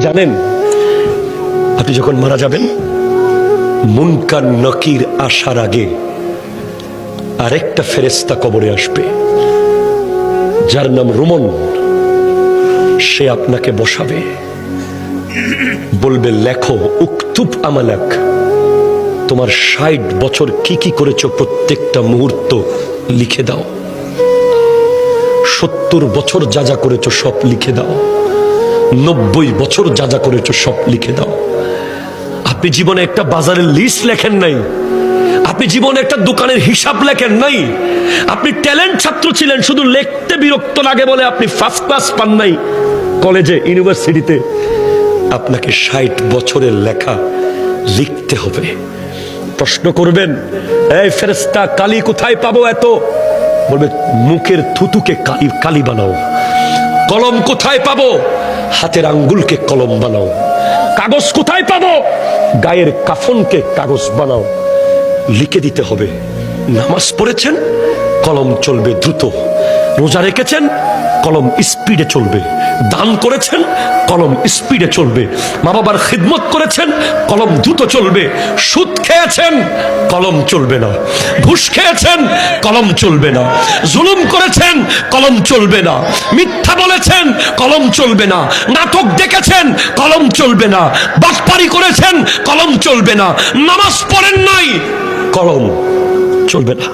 জানেন আপনি যখন মারা যাবেন মুনকার নকির আসার আগে আরেকটা ফেরেশতা কবরে আসবে, যার নাম রুমন। সে আপনাকে বসাবে, বলবে লেখো উকতুব আমালাক, তোমার ৬০ বছর কি কি করেছো প্রত্যেকটা মুহূর্ত লিখে দাও। ৭০ বছর যা যা করেছো সব লিখে দাও। ৯০ বছর যা যা করেছো সব লিখে দাও। আপনি জীবনে একটা বাজারের লিস্ট লেখেন নাই, আপনি জীবনে একটা দোকানের হিসাব লেখেন নাই, আপনি ট্যালেন্ট ছাত্র ছিলেন, শুধু লিখতে বিরক্ত লাগে বলে আপনি ফার্স্ট ক্লাস পান নাই কলেজে ইউনিভার্সিটিতে। আপনাকে ৬০ বছরের লেখা লিখতে হবে। প্রশ্ন করবেন, এই ফেরেশতা কালি কোথায় পাবো এত? বলবে মুখের থুতুকে কালি বানাও। কলম কোথায় পাবো? হাতের আঙ্গুলকে কলম বানাও। কাগজ কোথায় পাবো? গায়ের কাফনকে কাগজ বানাও। লিখে দিতে হবে। নামাজ পড়েছেন, কলম চলবে দ্রুত। রোজা রেখেছেন, কলম স্পিডে চলবে। দান করেছেন, কলম স্পিডে চলবে। মা বাবার খিদমত করেছেন, কলম দ্রুত চলবে। সুদ খেয়েছেন, কলম চলবে না। ঘুষ খেয়েছেন, কলম চলবে না। জুলুম করেছেন, কলম চলবে না। মিথ্যা বলেছেন, কলম চলবে না। নাটক দেখেছেন, কলম চলবে না। বাটপারি করেছেন, কলম চলবে না। নামাজ পড়েন নাই, কলম চলবে না।